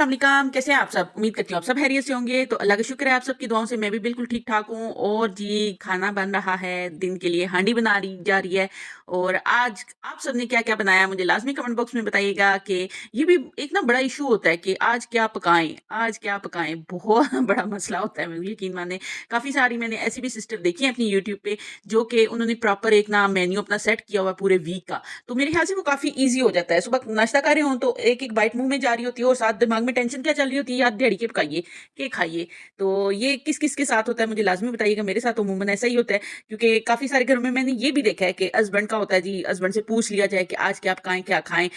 अस्सलाम वालेकुम, कैसे हैं आप सब? उम्मीद करती हूँ आप सब खैरियत से होंगे। तो अल्लाह का शुक्र है आप सबकी दुआओं से मैं भी बिल्कुल ठीक-ठाक हूँ। और जी, खाना बन रहा है, दिन के लिए हांडी बना रही जा रही है। और आज आप सबने क्या-क्या बनाया मुझे लाज़मी कमेंट बॉक्स में बताइएगा कि ये भी एक ना बड़ा इश्यू होता है कि आज क्या पकाएँ, आज क्या पकाएँ? बहुत बड़ा मसला होता है, यकीन मानिए। काफ़ी सारी मैंने ऐसी भी सिस्टर देखी हैं अपनी यूट्यूब पे, जो कि उन्होंने प्रॉपर एक ना मेन्यू अपना सेट किया हुआ है पूरे वीक का। तो मेरे ख्याल से वो काफ़ी ईज़ी हो जाता है। सुबह नाश्ता कर रहे हों तो एक-एक बाइट मुँह में जा रही होती है और साथ दिमाग में टेंशन क्या चल रही होती है, यार दिहाड़ी के पकाइए, के खाइए। तो ये किस-किस के साथ होता है मुझे लाज़मी बताइएगा। मेरे साथ अमूमन ऐसा ही होता है, क्योंकि काफ़ी सारे घरों में मैंने ये भी देखा है कि हस्बैंड का होता है जी, हस्बैंड से पूछ लिया जाए कि आज क्या पकाएँ, क्या खाएँ?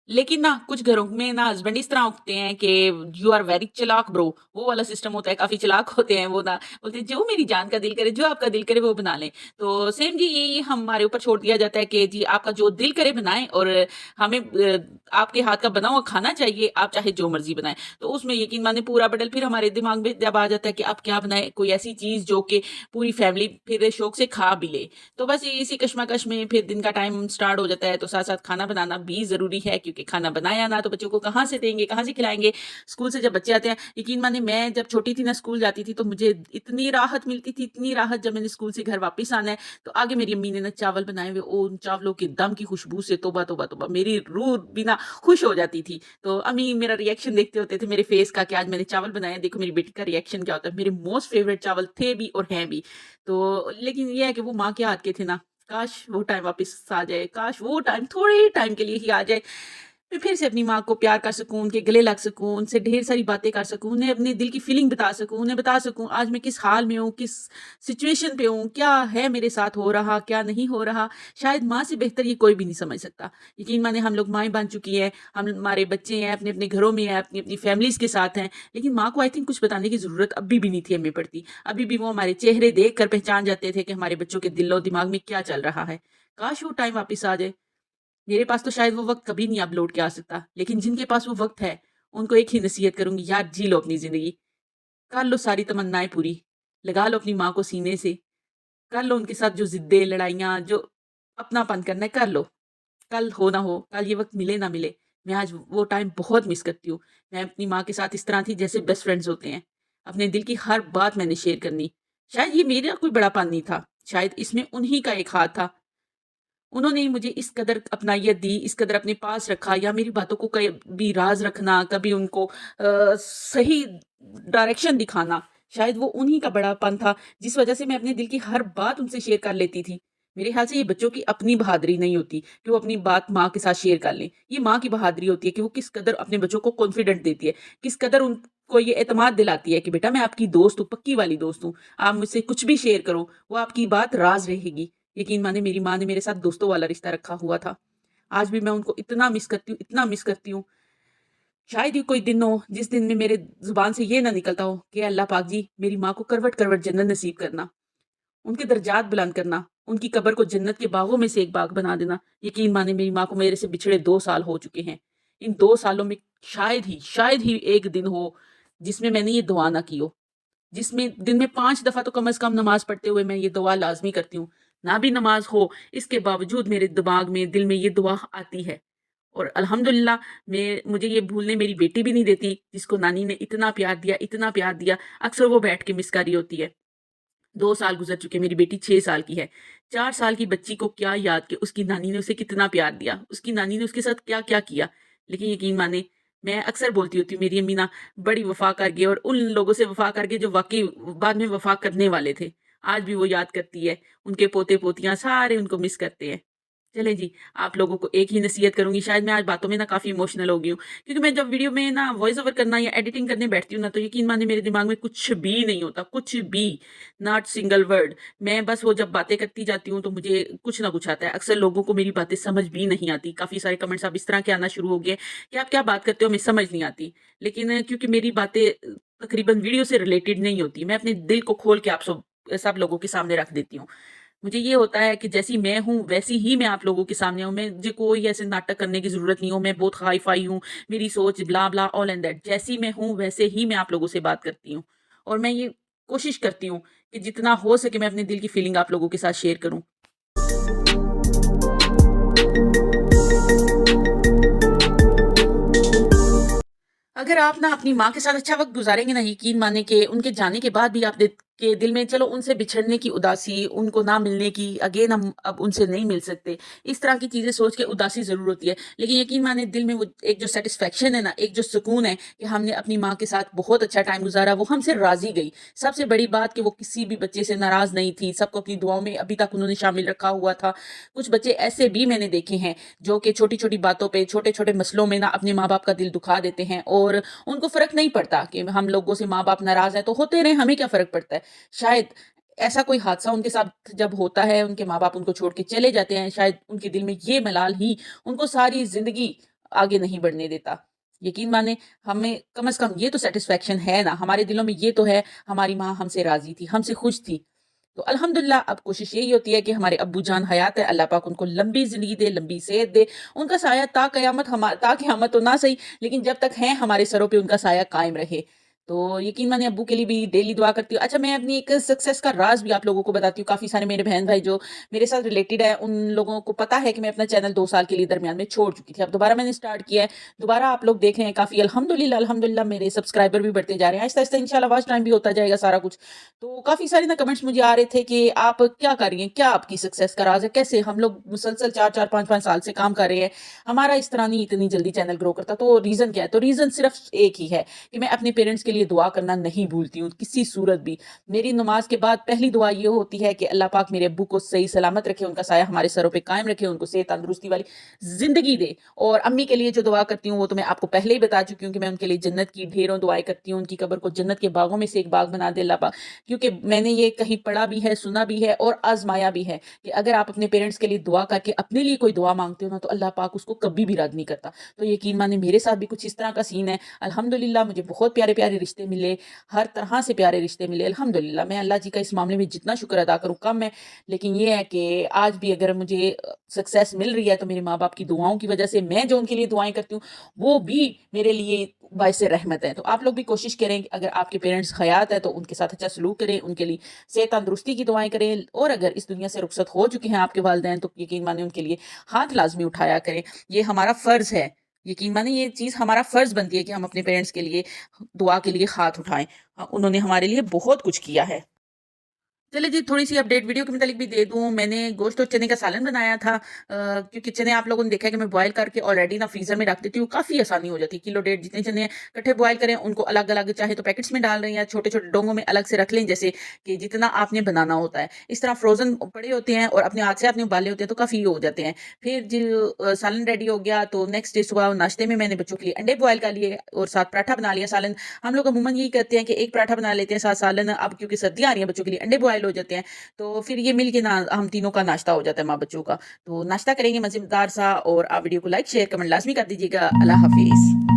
लेकिन ना कुछ घरों में ना हस्बैंड इस तरह उठते हैं कि यू आर वेरी चालाक ब्रो, वो वाला सिस्टम होता है, काफी चालाक होते हैं वो ना। बोलते हैं जो मेरी जान का दिल करे, जो आपका दिल करे वो बना लें। तो सेम जी यही हमारे ऊपर छोड़ दिया जाता है कि जी आपका जो दिल करे बनाएं, और हमें आपके हाथ का बना हुआ खाना चाहिए, आप चाहे जो मर्जी बनाएं। तो उसमें यकीन माने पूरा बदल फिर हमारे दिमाग में जब आ जाता है कि आप क्या बनाए, कोई ऐसी चीज जो कि पूरी फैमिली फिर शौक से खा भी ले। तो बस इसी कश्मकश में फिर दिन का टाइम स्टार्ट हो जाता है। तो साथ साथ खाना बनाना भी जरूरी है, क्योंकि खाना बनाया ना तो बच्चों को कहाँ से देंगे, कहाँ से खिलाएंगे। स्कूल से जब बच्चे आते हैं, यकीन माने मैं जब छोटी थी ना, स्कूल जाती थी तो मुझे इतनी राहत मिलती थी, इतनी राहत। जब मैंने स्कूल से घर वापस आना है तो आगे मेरी अम्मी ने ना चावल बनाए हुए, उन चावलों के दम की खुशबू से तोबा तोबा तोबा, मेरी रूह बिना खुश हो जाती थी। तो अम्मी मेरा रिएक्शन देखते होते थे मेरे फेस का कि आज मैंने चावल बनाए, देखो मेरी बेटी का रिएक्शन क्या होता है। मेरे मोस्ट फेवरेट चावल थे भी और हैं भी। तो लेकिन ये है कि वो माँ के हाथ के थे ना, काश वो टाइम वापस आ जाए, काश वो टाइम थोड़े टाइम के लिए ही आ जाए। मैं फिर से अपनी माँ को प्यार कर सकूँ, उनके गले लग सकूँ, उनसे ढेर सारी बातें कर सकूँ, उन्हें अपने दिल की फीलिंग बता सकूँ, उन्हें बता सकूँ आज मैं किस हाल में हूँ, किस सिचुएशन पे हूँ, क्या है मेरे साथ हो रहा, क्या नहीं हो रहा। शायद माँ से बेहतर ये कोई भी नहीं समझ सकता। यकीन माने हम लोग माएँ बन चुकी हैं, हम हमारे बच्चे हैं, अपने-अपने घरों में हैं, अपनी-अपनी फैमिलीज़ के साथ हैं, लेकिन माँ को आई थिंक कुछ बताने की ज़रूरत अभी भी नहीं थी हमें पड़ती। अभी भी वो हमारे चेहरे देख कर पहचान जाते थे कि हमारे बच्चों के दिलो-दिमाग में क्या चल रहा है। काश वो टाइम वापस आ जाए। मेरे पास तो शायद वो वक़्त कभी नहीं अब लौट के आ सकता, लेकिन जिनके पास वो वक़्त है, उनको एक ही नसीहत करूँगी, यार जी लो अपनी ज़िंदगी, कर लो सारी तमन्नाएँ पूरी, लगा लो अपनी माँ को सीने से, कर लो उनके साथ जो ज़िद्दें, लड़ाइयाँ, जो अपनापन करना है कर लो। कल हो ना हो, कल ये वक़्त मिले ना मिले, मैं आज वो टाइम बहुत मिस करती हूँ। मैं अपनी माँ के साथ इस तरह थी जैसे बेस्ट फ्रेंड्स होते हैं, अपने दिल की हर बात मैंने शेयर करनी। शायद ये मेरा कोई बड़ापन नहीं था, शायद इसमें उन्हीं का एक हाथ था। उन्होंने ही मुझे इस कदर अपनाइत दी, इस कदर अपने पास रखा, या मेरी बातों को कभी राज़ रखना, कभी उनको सही डायरेक्शन दिखाना, शायद वो उन्हीं का बड़ापन था, जिस वज़ह से मैं अपने दिल की हर बात उनसे शेयर कर लेती थी। मेरे ख़्याल से ये बच्चों की अपनी बहादुरी नहीं होती कि वो अपनी बात माँ के साथ शेयर कर लें। ये माँ की बहादुरी होती है कि वो किस कदर अपने बच्चों को कॉन्फिडेंट देती है, किस कदर उनको ये एतमाद दिलाती है कि बेटा मैं आपकी दोस्त हूँ, पक्की वाली दोस्त हूँ। आप मुझसे कुछ भी शेयर करो, वो आपकी बात राज़ रहेगी। यकीन मानिए मेरी माँ ने मेरे साथ दोस्तों वाला रिश्ता रखा हुआ था। आज भी मैं उनको इतना मिस करती हूँ, इतना मिस करती हूँ। शायद ही कोई दिन हो जिस दिन में मेरे ज़ुबान से ये ना निकलता हो कि अल्लाह पाक जी मेरी माँ को करवट-करवट जन्नत नसीब करना, उनके दर्जात बुलंद करना, उनकी कब्र को जन्नत के बागों में से एक बाग बना देना। यकीन मानिए मेरी माँ को मेरे से बिछड़े 2 साल हो चुके हैं। इन 2 सालों में शायद ही एक दिन हो जिसमें मैंने ये दुआ ना की हो। जिसमें दिन में 5 दफ़ा तो कम से कम नमाज़ पढ़ते हुए मैं ये दुआ लाज़मी करती हूँ। ना भी नमाज़ हो, इसके बावजूद मेरे दिमाग में, दिल में ये दुआ आती है। और अल्हम्दुलिल्लाह मुझे ये भूलने मेरी बेटी भी नहीं देती, जिसको नानी ने इतना प्यार दिया, इतना प्यार दिया। अक्सर वो बैठ के मिस कर रही होती है। 2 साल गुज़र चुके, मेरी बेटी 6 साल की है। 4 साल की बच्ची को क्या याद कि उसकी नानी ने उसे कितना प्यार दिया, उसकी नानी ने उसके साथ क्या-क्या किया। लेकिन यकीन माने मैं अक्सर बोलती होती हूँ मेरी अम्मी ना बड़ी वफ़ा कर गई, और उन लोगों से वफ़ा करके जो वाक़ई बाद में वफ़ा करने वाले थे। आज भी वो याद करती है, उनके पोते-पोतियाँ सारे उनको मिस करते हैं। चलें जी, आप लोगों को एक ही नसीहत करूँगी, शायद मैं आज बातों में ना काफ़ी इमोशनल हो गई हूँ, क्योंकि मैं जब वीडियो में ना वॉइस ओवर करना या एडिटिंग करने बैठती हूँ ना, तो यकीन मानिए मेरे दिमाग में कुछ भी नहीं होता, कुछ भी, नॉट सिंगल वर्ड। मैं बस वो जब बातें करती जाती हूँ तो मुझे कुछ ना कुछ आता है। अक्सर लोगों को मेरी बातें समझ भी नहीं आती। काफ़ी सारे कमेंट्स अब इस तरह के आना शुरू हो गए कि आप क्या बात करते हो, हमें समझ नहीं आती। लेकिन क्योंकि मेरी बातें तकरीबन वीडियो से रिलेटेड नहीं होती, मैं अपने दिल को खोल के आप सब लोगों के सामने रख देती हूँ। मुझे ये होता है कि जैसी मैं हूँ, वैसी ही मैं आप लोगों के सामने हूँ। मुझे कोई ऐसे नाटक करने की ज़रूरत नहीं हो, मैं बहुत हाई-फ़ाई हूँ, मेरी सोच ब्ला-ब्ला ऑल एंड दैट। जैसी मैं हूँ, वैसे ही मैं आप लोगों से बात करती हूँ। और मैं ये कोशिश करती हूँ कि जितना हो सके मैं अपने दिल की फीलिंग आप लोगों के साथ शेयर करूँ। अगर आप ना अपनी माँ के साथ अच्छा वक़्त गुज़ारेंगे ना, यकीन मानिए कि उनके जाने के बाद भी आप दे के दिल में चलो उनसे बिछड़ने की उदासी, उनको ना मिलने की, अगेन हम अब उनसे नहीं मिल सकते, इस तरह की चीज़ें सोच के उदासी ज़रूर होती है। लेकिन यकीन मानिए दिल में वो एक जो सैटिस्फैक्शन है ना, एक जो सुकून है कि हमने अपनी माँ के साथ बहुत अच्छा टाइम गुज़ारा, वो हमसे राज़ी गई। सबसे बड़ी बात कि वो किसी भी बच्चे से नाराज़ नहीं थी, सबको अपनी दुआओं में अभी तक उन्होंने शामिल रखा हुआ था। कुछ बच्चे ऐसे भी मैंने देखे हैं, जो कि छोटी-छोटी बातों पे, छोटे-छोटे मसलों में ना अपने माँ-बाप का दिल दुखा देते हैं और उनको फ़र्क नहीं पड़ता कि हम लोगों से माँ-बाप नाराज़ हैं तो होते रहें, हमें क्या फ़र्क पड़ता है। शायद ऐसा कोई हादसा उनके साथ जब होता है, उनके माँ-बाप उनको छोड़ के चले जाते हैं, शायद उनके दिल में ये मलाल ही उनको सारी ज़िंदगी आगे नहीं बढ़ने देता। यकीन माने हमें कम से कम ये तो सैटिस्फैक्शन है ना, हमारे दिलों में ये तो है, हमारी माँ हमसे राज़ी थी, हमसे खुश थी। तो अल्हम्दुलिल्लाह अब कोशिश यही होती है कि हमारे अब्बू जान हयात है, अल्लाह पाक उनको लंबी ज़िंदगी दे, लंबी सेहत दे, उनका साया ता क़यामत तो ना सही, लेकिन जब तक हैं हमारे सरों पे उनका साया कायम रहे। तो यकीन मानिए अब्बू के लिए भी डेली दुआ करती हूँ। अच्छा, मैं अपनी एक सक्सेस का राज़ भी आप लोगों को बताती हूँ। काफ़ी सारे मेरे बहन-भाई जो मेरे साथ रिलेटेड है, उन लोगों को पता है कि मैं अपना चैनल 2 साल के लिए दरमियान में छोड़ चुकी थी। अब दोबारा मैंने स्टार्ट किया है। दोबारा आप लोग देख रहे हैं काफ़ी अल्हम्दुलिल्लाह अल्हम्दुलिल्लाह मेरे सब्सक्राइबर भी बढ़ते जा रहे हैं। आहिस्ता-आहिस्ता इंशाल्लाह वॉच टाइम भी होता जाएगा सारा कुछ। तो काफ़ी सारे ना कमेंट्स मुझे आ रहे थे कि आप क्या कर रही हैं? क्या आपकी सक्सेस का राज़ है? कैसे हम लोग मुसलसल 4-4 5-5 साल से काम कर रहे हैं। हमारा इस तरह नहीं इतनी जल्दी चैनल ग्रो करता। तो रीज़न क्या है? तो रीज़न सिर्फ़ एक ही है कि मैं अपने पेरेंट्स के लिए दुआ करना नहीं भूलती हूँ, किसी सूरत भी। मेरी नमाज़ के बाद पहली दुआ ये होती है कि अल्लाह पाक मेरे अब्बू को सही सलामत रखे, उनका साया हमारे सरों पे कायम रखे, उनको सेहत तंदुरुस्ती वाली ज़िंदगी दे। और अम्मी के लिए जो दुआ करती हूँ, वो तो मैं आपको पहले ही बता चुकी हूँ कि मैं उनके लिए जन्नत की ढेरों दुआएँ करती हूँ, उनकी कब्र को जन्नत के बागों में से एक बाग बना दे अल्लाह पाक। क्योंकि मैंने ये कहीं पढ़ा भी है, सुना भी है और आज़माया भी है कि अगर आप अपने पेरेंट्स के लिए दुआ करके अपने लिए कोई दुआ माँगते हो ना, तो अल्लाह पाक उसको कभी भी रद्द नहीं करता। तो यकीन मानिए मेरे साथ भी कुछ इस तरह का सीन है। अल्हम्दुलिल्लाह मुझे बहुत प्यारे-प्यारे रिश्ते मिले, हर तरह से प्यारे रिश्ते मिले अल्हम्दुलिल्लाह। मैं अल्लाह जी का इस मामले में जितना शुक्र अदा करूँ कम है। लेकिन ये है कि आज भी अगर मुझे सक्सेस मिल रही है तो मेरे माँ-बाप की दुआओं की वज़ह से, मैं जो उनके लिए दुआएँ करती हूँ, वो भी मेरे लिए बाइसे रहमत है। तो आप लोग भी कोशिश करें कि अगर आपके पेरेंट्स हयात है तो उनके साथ अच्छा सलूक करें, उनके लिए सेहत तंदुरुस्ती की दुआएँ करें और अगर इस दुनिया से रुखसत हो चुके हैं आपके वालिदैन तो यकीन मानिए उनके लिए हाथ लाज़मी उठाया करें। ये हमारा फ़र्ज़ है। यकीन मानिए ये चीज़ हमारा फ़र्ज़ बनती है कि हम अपने पेरेंट्स के लिए दुआ के लिए हाथ उठाएँ। उन्होंने हमारे लिए बहुत कुछ किया है। चलिए जी, थोड़ी-सी अपडेट वीडियो के मुतालिक भी दे दूँ। मैंने गोश्त और चने का सालन बनाया था, क्योंकि चने आप लोगों ने देखा है कि मैं बॉयल करके ऑलरेडी ना फ्रीज़र में रख देती हूँ, काफ़ी आसानी हो जाती है। किलो डेढ़ जितने चने हैं, इकट्ठे बॉयल करें, उनको अलग-अलग चाहे तो पैकेट्स में डाल लें या छोटे-छोटे डोंगों में अलग से रख लें, जैसे कि जितना आपने बनाना होता है। इस तरह फ्रोज़न पड़े होते हैं और अपने हाथ से आपने उबाले होते हैं, तो काफ़ी हो जाते हैं। फिर जो सालन रेडी हो गया, तो नेक्स्ट डे सुबह नाश्ते में मैंने बच्चों के लिए अंडे बॉयल कर लिए और साथ पराठा बना लिया। सालन हम लोग अमूमन यही करते हैं कि एक पराठा बना लेते हैं, साथ सालन। अब क्योंकि सर्दियाँ आ रही हैं, बच्चों के लिए अंडे बॉयल हो जाते हैं। तो फिर ये मिल के ना हम तीनों का नाश्ता हो जाता है माँ बच्चों का। तो नाश्ता करेंगे मज़ेदार सा और आप वीडियो को लाइक, शेयर, कमेंट लाज़मी कर दीजिएगा। अल्लाह हाफ़िज़।